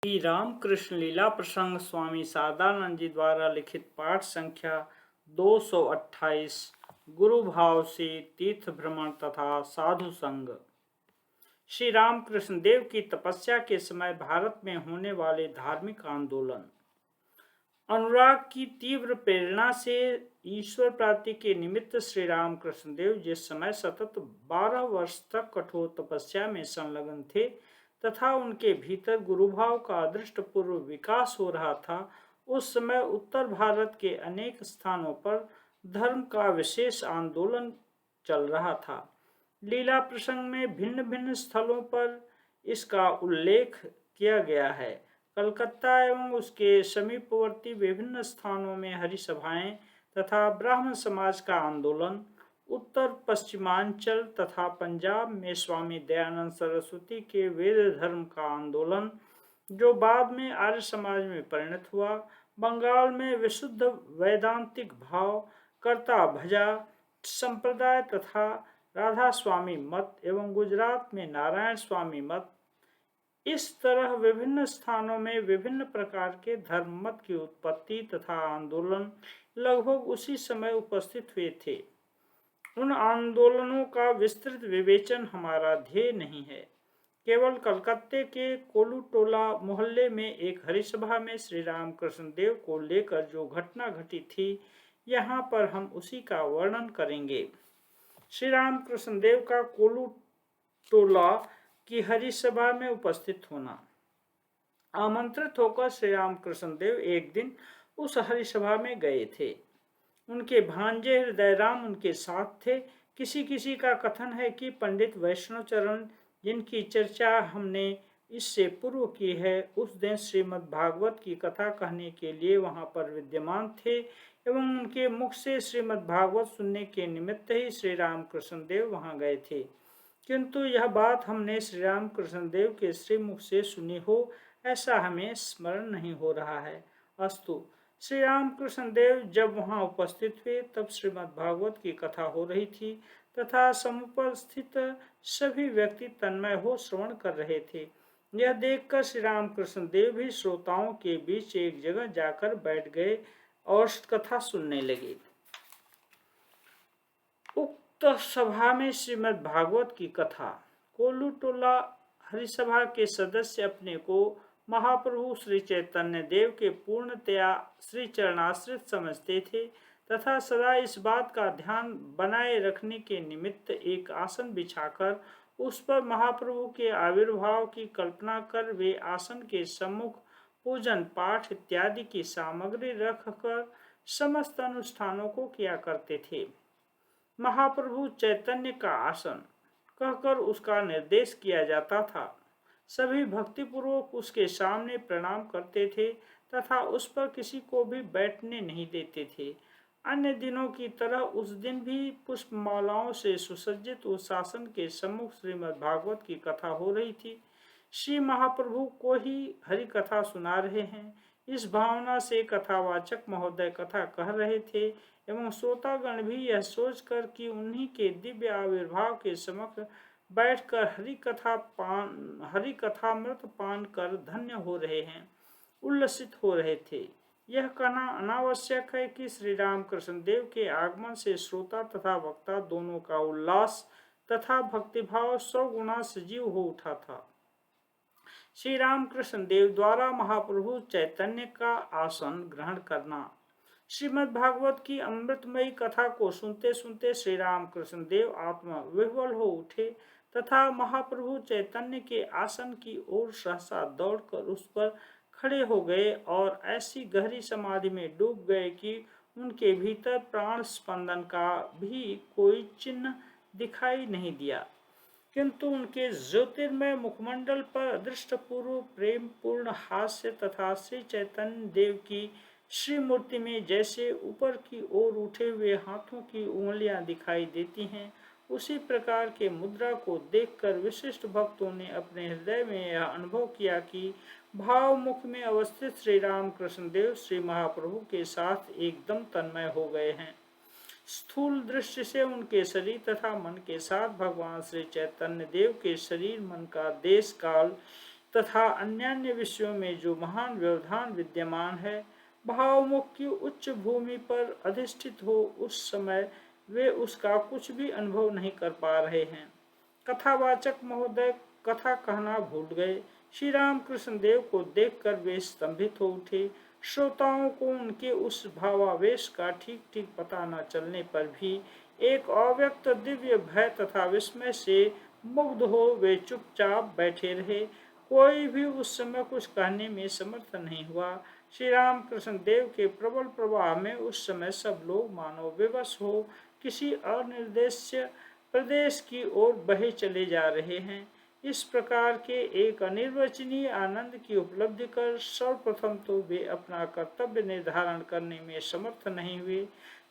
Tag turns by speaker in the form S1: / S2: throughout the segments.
S1: श्री रामकृष्ण लीला प्रसंग स्वामी सादानंद जी द्वारा लिखित पाठ संख्या 228 गुरु भाव से तीर्थ भ्रमण तथा साधु संग। श्री रामकृष्ण देव की तपस्या के समय भारत में होने वाले धार्मिक आंदोलन। अनुराग की तीव्र प्रेरणा से ईश्वर प्राप्ति के निमित्त श्री रामकृष्ण देव जिस समय सतत 12 वर्ष तक कठोर तपस्या में संलग्न थे तथा उनके भीतर गुरुभाव का अदृष्टपूर्व विकास हो रहा था, उस समय उत्तर भारत के अनेक स्थानों पर धर्म का विशेष आंदोलन चल रहा था। लीला प्रसंग में भिन्न भिन्न स्थलों पर इसका उल्लेख किया गया है। कलकत्ता एवं उसके समीपवर्ती विभिन्न स्थानों में हरिसभाएं तथा ब्राह्मण समाज का आंदोलन, उत्तर पश्चिमांचल तथा पंजाब में स्वामी दयानंद सरस्वती के वेद धर्म का आंदोलन जो बाद में आर्य समाज में परिणत हुआ, बंगाल में विशुद्ध वैदांतिक भाव कर्ता भजा संप्रदाय तथा राधा स्वामी मत एवं गुजरात में नारायण स्वामी मत, इस तरह विभिन्न स्थानों में विभिन्न प्रकार के धर्म मत की उत्पत्ति तथा आंदोलन लगभग उसी समय उपस्थित हुए थे। उन आंदोलनों का विस्तृत विवेचन हमारा ध्येय नहीं है। केवल कलकत्ते के कोलूटोला मोहल्ले में एक हरिसभा में श्री रामकृष्ण देव को लेकर जो घटना घटी थी, यहाँ पर हम उसी का वर्णन करेंगे। श्री रामकृष्ण देव का कोलूटोला की हरिसभा में उपस्थित होना। आमंत्रित होकर श्री रामकृष्ण देव एक दिन उस हरिसभा में गए थे। उनके भांजे हृदयराम उनके साथ थे। किसी किसी का कथन है कि पंडित वैष्णव चरण, जिनकी चर्चा हमने इससे पूर्व की है, उस दिन श्रीमद् भागवत की कथा कहने के लिए वहां पर विद्यमान थे एवं उनके मुख से श्रीमद् भागवत सुनने के निमित्त ही श्री रामकृष्ण देव वहां गए थे। किंतु यह बात हमने श्री रामकृष्ण देव के श्रीमुख से सुनी हो, ऐसा हमें स्मरण नहीं हो रहा है। अस्तु, श्री रामकृष्ण देव जब वहां उपस्थित हुए तब श्रीमद् भागवत की कथा हो रही थी तथा समुपस्थित सभी व्यक्ति तन्मय हो श्रवण कर रहे थे। यह देखकर श्री रामकृष्ण देव भी श्रोताओं के बीच एक जगह जाकर बैठ गए और कथा सुनने लगे। उक्त सभा में श्रीमद् भागवत की कथा। कोलूटोला हरिसभा के सदस्य अपने को महाप्रभु श्री चैतन्य देव के पूर्णतया श्री चरणाश्रित समझते थे तथा सदा इस बात का ध्यान बनाए रखने के निमित्त एक आसन बिछाकर उस पर महाप्रभु के आविर्भाव की कल्पना कर वे आसन के सम्मुख पूजन पाठ इत्यादि की सामग्री रखकर समस्त अनुष्ठानों को किया करते थे। महाप्रभु चैतन्य का आसन कहकर उसका निर्देश किया जाता था। सभी भक्तिपूर्वक उसके सामने प्रणाम करते थे तथा उस पर किसी को भी बैठने नहीं देते थे। अन्य दिनों की तरह उस दिन भी पुष्पमालाओं से सुसज्जित उस आसन के सम्मुख श्रीमद् भागवत की कथा हो रही थी। श्री महाप्रभु को ही हरि कथा सुना रहे हैं, इस भावना से कथावाचक महोदय कथा कह रहे थे एवं श्रोतागण भी यह सोचकर कि उन्हीं के दिव्य आविर्भाव के समक्ष बैठकर हरि कथामृत पान कर धन्य हो रहे हैं, उल्लसित हो रहे थे। यह कहना अनावश्यक है कि श्री रामकृष्ण देव के आगमन से श्रोता तथा वक्ता दोनों का उल्लास तथा भक्तिभाव 100 गुना सजीव हो उठा था। श्री रामकृष्ण देव द्वारा महाप्रभु चैतन्य का आसन ग्रहण करना। श्रीमद् भागवत की अमृतमयी कथा को सुनते सुनते श्री रामकृष्ण देव आत्मा विह्वल हो उठे तथा महाप्रभु चैतन्य के आसन की ओर सहसा दौड़कर उस पर खड़े हो गए और ऐसी गहरी समाधि में डूब गए कि उनके भीतर प्राण स्पंदन का भी कोई चिन्ह दिखाई नहीं दिया, किंतु उनके ज्योतिर्मय मुखमंडल पर अदृष्टपूर्व प्रेम पूर्ण हास्य तथा श्री चैतन्य देव की श्री मूर्ति में जैसे ऊपर की ओर उठे हुए हाथों की उंगलियां दिखाई देती हैं, उसी प्रकार के मुद्रा को देखकर विशिष्ट भक्तों ने अपने हृदय में यह अनुभव किया कि भाव मुख में अवस्थित श्री रामकृष्ण देव श्री महाप्रभु के साथ एकदम तन्मय हो गए हैं। स्थूल दृष्टि से उनके शरीर तथा मन के साथ भगवान श्री चैतन्य देव के शरीर मन का देश काल तथा अन्यान्य विषयों में जो महान व्यवधान विद्यमान है, भावमुख की उच्च भूमि पर अधिष्ठित हो उस समय वे उसका कुछ भी अनुभव नहीं कर पा रहे हैं। कथावाचक महोदय कथा कहना भूल गए। श्री रामकृष्ण देव को देखकर वे स्तंभित हो उठे। श्रोताओं को उनके उस भावावेश का ठीक ठीक पता न चलने पर भी एक अव्यक्त दिव्य भय तथा विस्मय से मुग्ध हो वे चुपचाप बैठे रहे। कोई भी उस समय कुछ कहने में समर्थ नहीं हुआ। श्री रामकृष्ण देव के प्रबल प्रवाह में उस समय सब लोग मानो विवश हो किसी अनिर्देश्य प्रदेश की ओर बहे चले जा रहे हैं। इस प्रकार के एक अनिर्वचनीय आनंद की उपलब्धि कर सर्वप्रथम तो वे अपना कर्तव्य निर्धारण करने में समर्थ नहीं हुए।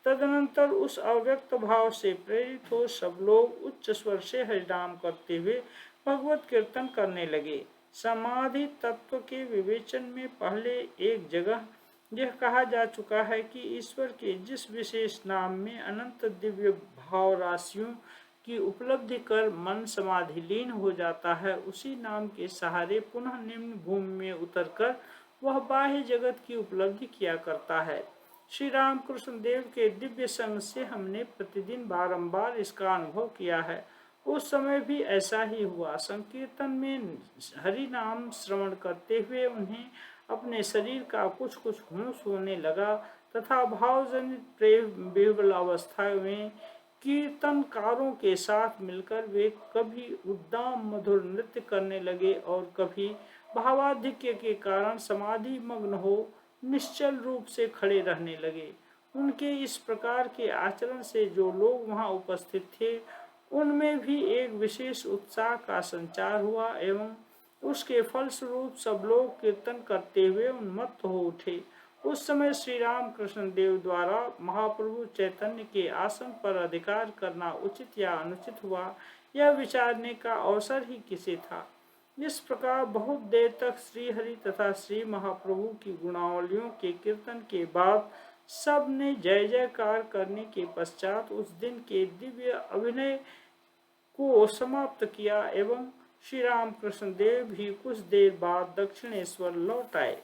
S1: तदनंतर उस अव्यक्त भाव से प्रेरित हो सब लोग उच्च स्वर से हरिनाम करते हुए भगवत कीर्तन करने लगे। समाधि तत्व के विवेचन में पहले एक जगह यह कहा जा चुका है कि ईश्वर के जिस विशेष नाम में अनंत दिव्य भाव राशियों की उपलब्धि कर मन समाधि लीन हो जाता है, उसी नाम के सहारे पुनः निम्न भूमि में उतरकर वह बाह्य जगत की उपलब्धि किया करता है। श्री रामकृष्ण देव के दिव्य संग से हमने प्रतिदिन बारंबार इसका अनुभव किया है। उस समय भी ऐसा ही हुआ। संकीर्तन में हरि नाम श्रवण करते हुए उन्हें अपने शरीर का कुछ कुछ होश होने लगा तथा भावजनित प्रेम विह्वल अवस्था में कीर्तनकारों के साथ मिलकर वे कभी उद्दाम मधुर नृत्य करने लगे और कभी भावाधिक्य के कारण समाधि मग्न हो निश्चल रूप से खड़े रहने लगे। उनके इस प्रकार के आचरण से जो लोग वहां उपस्थित थे उनमें भी एक विशेष उत्साह का संचार हुआ एवं उसके फलस्वरूप सब लोग कीर्तन करते हुए उन्मत्त हो उठे। उस समय श्री रामकृष्ण देव द्वारा महाप्रभु चैतन्य के आसन पर अधिकार करना उचित या अनुचित हुआ, यह विचारने का अवसर ही किसे था। इस प्रकार बहुत देर तक श्रीहरि तथा श्री महाप्रभु की गुणावलियों के कीर्तन के बाद सब ने जय जयकार करने के पश्चात उस दिन के दिव्य अभिनय को समाप्त किया एवं श्री रामकृष्ण देव भी कुछ देर बाद दक्षिणेश्वर लौट आए।